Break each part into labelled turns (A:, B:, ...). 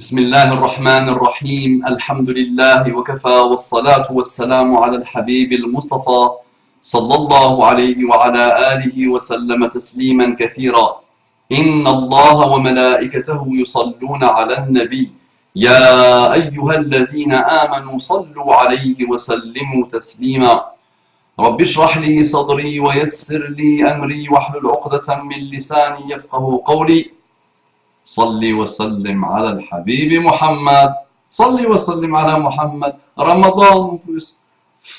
A: بسم الله الرحمن الرحيم الحمد لله وكفى والصلاة والسلام على الحبيب المصطفى صلى الله عليه وعلى آله وسلم تسليما كثيرا إن الله وملائكته يصلون على النبي يا أيها الذين آمنوا صلوا عليه وسلموا تسليما رب اشرح لي صدري ويسر لي أمري واحلل عقدة من لساني يفقه قولي صل وسلم على الحبيب محمد صل وسلم على محمد Ramadan en plus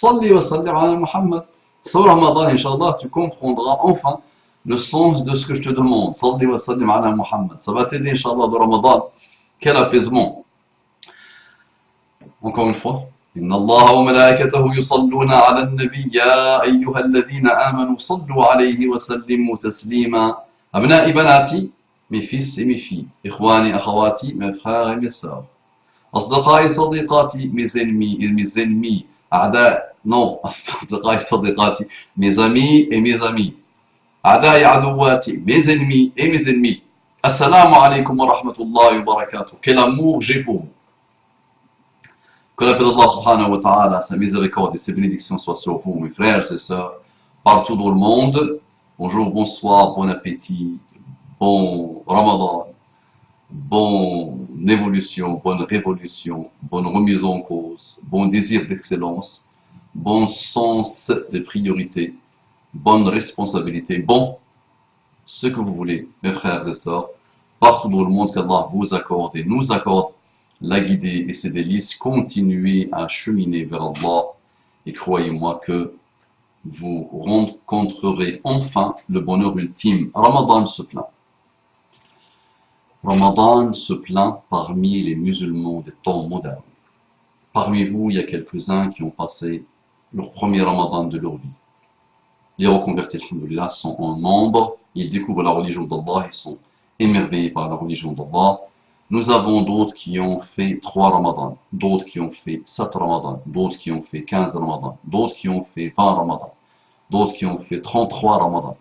A: صل وسلم على محمد sur Ramadan Inch'Allah tu comprendras enfin le sens de ce que je te demande صل وسلم على محمد ça va t'aider Inch'Allah de Ramadan quel apaisement encore une fois إن الله وملائكته يصلون على النبي يا أيها الذين آمنوا صلوا عليه وسلموا تسليما أبنائي بناتي mes fils et mes filles, إخواني أخواتي, mes frères et mes sœurs, أصدقائي صديقاتي, mes ennemis et mes ennemis, أعداء, non, أصدقائي صديقاتي, mes amis et mes amis, أعدائي عدواتي, mes ennemis et mes ennemis. Assalamu alaikum wa rahmatullahi wa barakatuh. Quel amour j'ai pour vous. Que la paix d'Allah subhanahu wa ta'ala, sa miséricorde et ses bénédictions soient sur vous, mes frères et sœurs, partout dans le monde. Bonjour, bonsoir, bon appétit. Bon Ramadan, bonne évolution, bonne révolution, bonne remise en cause, bon désir d'excellence, bon sens des priorités, bonne responsabilité, bon, ce que vous voulez, mes frères et sœurs, partout dans le monde qu'Allah vous accorde et nous accorde la guidée et ses délices, continuez à cheminer vers Allah et croyez-moi que vous rencontrerez enfin le bonheur ultime. Ramadan se plaint. Ramadan se plaint parmi les musulmans des temps modernes. Parmi vous, il y a quelques-uns qui ont passé leur premier Ramadan de leur vie. Les reconvertis, alhamdoulilah, sont en nombre, ils découvrent la religion d'Allah, ils sont émerveillés par la religion d'Allah. Nous avons d'autres qui ont fait 3 Ramadans, d'autres qui ont fait 7 Ramadans, d'autres qui ont fait 15 Ramadans, d'autres qui ont fait 20 Ramadans, d'autres qui ont fait 33 Ramadans,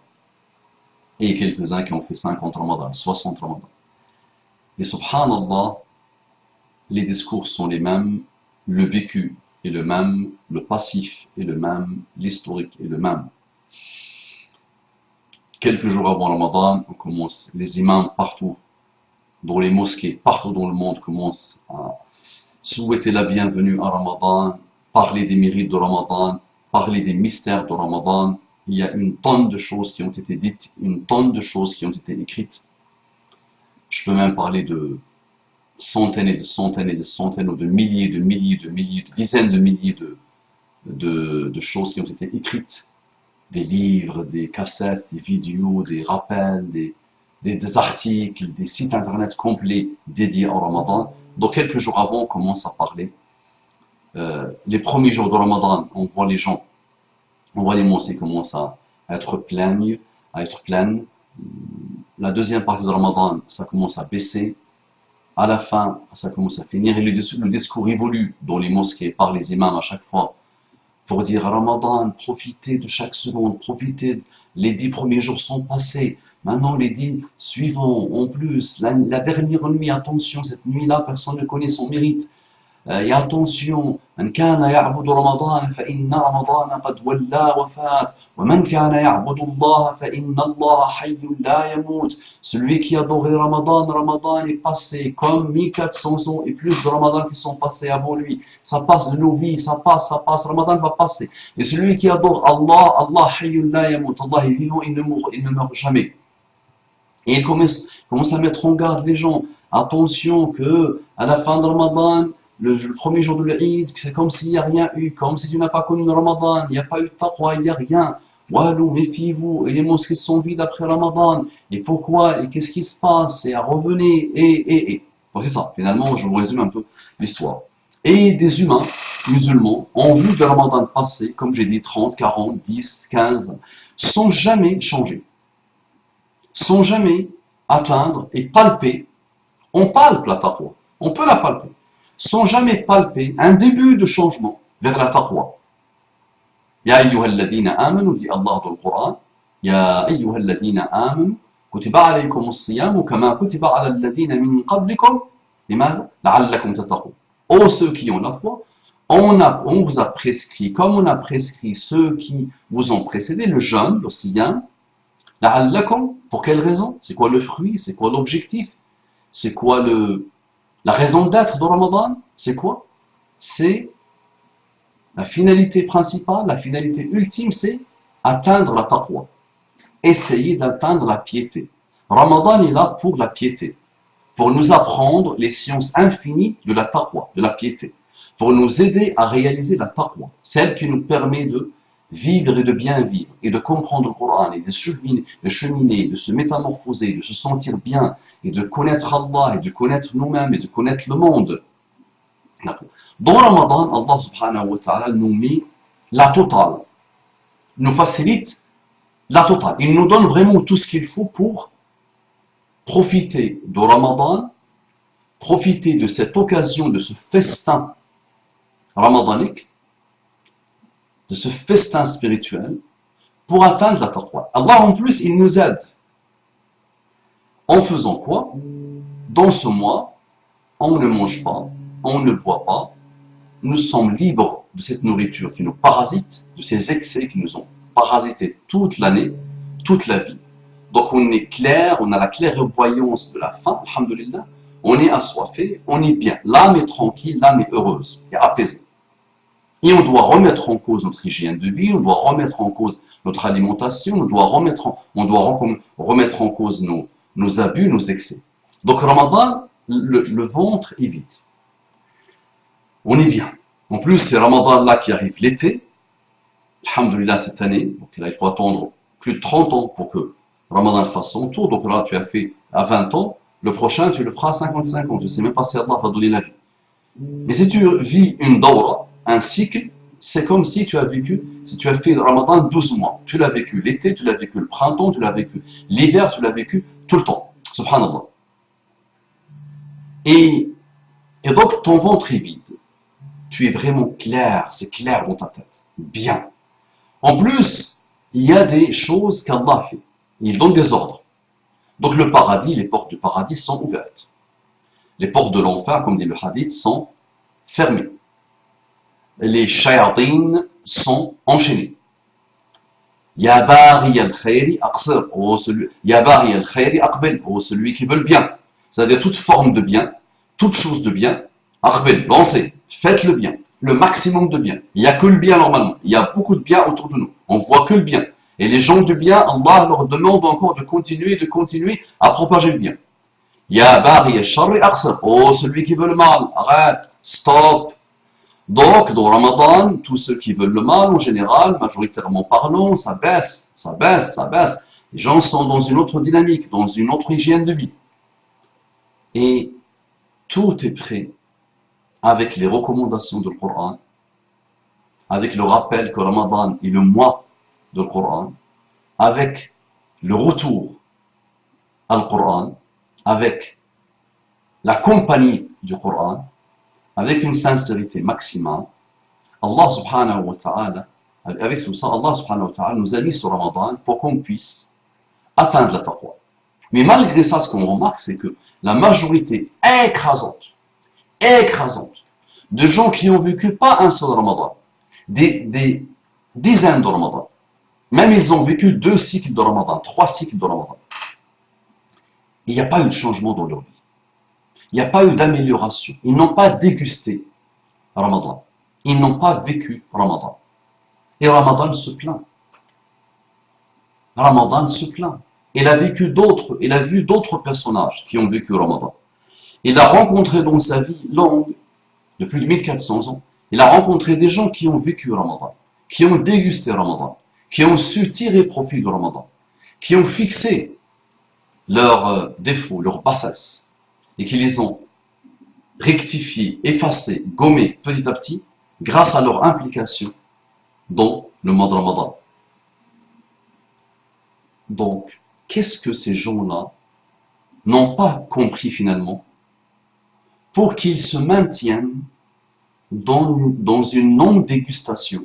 A: et quelques-uns qui ont fait 50 Ramadans, 60 Ramadans. Et subhanallah, les discours sont les mêmes, le vécu est le même, le passif est le même, l'historique est le même. Quelques jours avant Ramadan, on commence, les imams partout, dans les mosquées, partout dans le monde, commencent à souhaiter la bienvenue à Ramadan, parler des mérites de Ramadan, parler des mystères de Ramadan. Il y a une tonne de choses qui ont été dites, une tonne de choses qui ont été écrites. Je peux même parler de centaines et de centaines et de centaines, ou de milliers, de dizaines de milliers de choses qui ont été écrites. Des livres, des cassettes, des vidéos, des rappels, des articles, des sites internet complets dédiés au Ramadan. Donc quelques jours avant, on commence à parler. Les premiers jours de Ramadan, on voit les gens, on voit les mosquées commencent à être pleines, La deuxième partie de Ramadan, ça commence à baisser. À la fin, ça commence à finir. Et le discours évolue dans les mosquées par les imams à chaque fois. Pour dire à Ramadan, profitez de chaque seconde, profitez. Les 10 premiers jours sont passés. Maintenant, les 10 suivants, en plus, la dernière nuit, attention, cette nuit-là, personne ne connaît son mérite. Et attention, من كان يعبد رمضان فإن رمضان قد ولى وفات ومن كان يعبد الله فإن الله حي لا يموت. Celui qui adorait Ramadan est passé comme 1400 ans et plus de Ramadan qui sont passés avant lui. Ça passe de nos vies, ça passe, Ramadan va passer. Et celui qui adore Allah, Allah حي لا يموت. Allah est vivant, il ne meurt jamais. Et il commence à mettre en garde les gens. Attention que à la fin de Ramadan, le premier jour de l'Eid, c'est comme s'il n'y a rien eu, comme si tu n'as pas connu le Ramadan, il n'y a pas eu de taqwa, il n'y a rien. Walou, méfiez-vous, et les mosquées sont vides après Ramadan. Et pourquoi? Et qu'est-ce qui se passe? Et à revenir, et. Donc c'est ça, finalement, je vous résume un peu l'histoire. Et des humains musulmans, en vue de Ramadan passé, comme j'ai dit, 30, 40, 10, 15, sans jamais changer. Sans jamais atteindre et palper. On palpe la taqwa, on peut la palper. Sans jamais palper un début de changement vers la taqwa. Ya ayyuhalladhina amanu, dit Allah dans le Coran, Ya ayyuhalladhina amanu, kutiba alaykum as-siyamu kama kutiba ala alladhina min qablikum لماذا؟ لعلكم تتقون. Ô ceux qui ont la foi, on vous a prescrit, comme on a prescrit ceux qui vous ont précédé, le jeûne, le siyam, la'allakum, pour quelle raison? C'est quoi le fruit? C'est quoi l'objectif? C'est quoi la raison d'être de Ramadan? C'est quoi? C'est la finalité principale, la finalité ultime, c'est atteindre la taqwa. Essayer d'atteindre la piété. Ramadan est là pour la piété, pour nous apprendre les sciences infinies de la taqwa, de la piété, pour nous aider à réaliser la taqwa, celle qui nous permet de vivre et de bien vivre, et de comprendre le Coran, et de cheminer, de se métamorphoser, de se sentir bien, et de connaître Allah, et de connaître nous-mêmes, et de connaître le monde. Dans Ramadan, Allah subhanahu wa ta'ala nous met la totale, nous facilite la totale. Il nous donne vraiment tout ce qu'il faut pour profiter de Ramadan, profiter de cette occasion, de ce festin ramadanique, de ce festin spirituel, pour atteindre la taqwa. Allah en plus, il nous aide. En faisant quoi? Dans ce mois, on ne mange pas, on ne boit pas, nous sommes libres de cette nourriture qui nous parasite, de ces excès qui nous ont parasité toute l'année, toute la vie. Donc on est clair, on a la clairvoyance de la faim, alhamdulillah, on est assoiffé, on est bien. L'âme est tranquille, l'âme est heureuse et apaisée. Et on doit remettre en cause notre hygiène de vie, on doit remettre en cause notre alimentation, on doit remettre en cause nos abus, nos excès. Donc Ramadan, le ventre est vide. On est bien. En plus, c'est Ramadan là qui arrive l'été. Alhamdulillah cette année. Donc là, il faut attendre plus de 30 ans pour que Ramadan fasse son tour. Donc là, tu as fait à 20 ans. Le prochain, tu le feras à 55 ans. Je ne sais même pas si Allah va donner la vie. Mais si tu vis une dawra, un cycle, c'est comme si tu as fait Ramadan 12 mois. Tu l'as vécu l'été, tu l'as vécu le printemps, tu l'as vécu l'hiver, tu l'as vécu tout le temps. Subhanallah. Et donc, ton ventre est vide. Tu es vraiment clair, c'est clair dans ta tête. Bien. En plus, il y a des choses qu'Allah fait. Il donne des ordres. Donc le paradis, les portes du paradis sont ouvertes. Les portes de l'enfer, comme dit le hadith, sont fermées. Les shayatines sont enchaînés. Ya bari al-khayri aqsir, ya bari al-khayri aqbil, celui qui veut le bien. C'est-à-dire toute forme de bien, toute chose de bien, aqbil, lancez, faites le bien, le maximum de bien. Il n'y a que le bien normalement, il y a beaucoup de bien autour de nous, on voit que le bien. Et les gens du bien, Allah leur demande encore de continuer à propager le bien. Ya bari al-sharri aqsir, celui qui veut le mal, arrête, stop. Donc, dans Ramadan, tous ceux qui veulent le mal, en général, majoritairement parlant, ça baisse. Les gens sont dans une autre dynamique, dans une autre hygiène de vie. Et tout est prêt avec les recommandations du Coran, avec le rappel que Ramadan est le mois du Coran, avec le retour au Coran, avec la compagnie du Coran, avec une sincérité maximale. Allah subhanahu wa ta'ala, avec tout ça, Allah subhanahu wa ta'ala nous a mis sur Ramadan pour qu'on puisse atteindre la taqwa. Mais malgré ça, ce qu'on remarque, c'est que la majorité écrasante de gens qui ont vécu pas un seul Ramadan, des dizaines de Ramadan, même ils ont vécu 2 cycles de Ramadan, 3 cycles de Ramadan, il n'y a pas eu de changement dans leur vie. Il n'y a pas eu d'amélioration. Ils n'ont pas dégusté Ramadan. Ils n'ont pas vécu Ramadan. Et Ramadan se plaint. Ramadan se plaint. Il a vu d'autres personnages qui ont vécu Ramadan. Il a rencontré dans sa vie longue, de plus de 1400 ans, il a rencontré des gens qui ont vécu Ramadan, qui ont dégusté Ramadan, qui ont su tirer profit de Ramadan, qui ont fixé leurs défauts, leurs bassesses, et qui les ont rectifiés, effacés, gommés petit à petit, grâce à leur implication dans le mois de Ramadan. Donc, qu'est-ce que ces gens-là n'ont pas compris finalement pour qu'ils se maintiennent dans une non-dégustation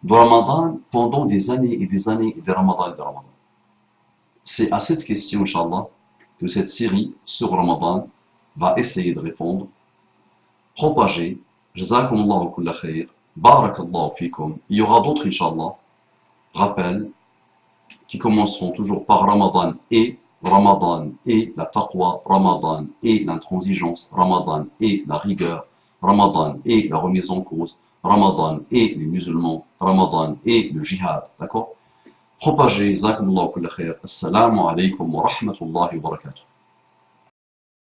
A: de Ramadan pendant des années et des années et des Ramadans et des Ramadans? C'est à cette question, Inch'Allah, que cette série sur Ramadan va essayer de répondre. Propager. Jazakumullahu kulla khair. Barakallahu fikum. Il y aura d'autres, Inch'Allah, rappels qui commenceront toujours par Ramadan et la taqwa, Ramadan et l'intransigeance, Ramadan et la rigueur, Ramadan et la remise en cause, Ramadan et les musulmans, Ramadan et le jihad. D'accord? Propagez, jazakumullahu kulla khair. Assalamu alaikum wa rahmatullahi wa barakatuh.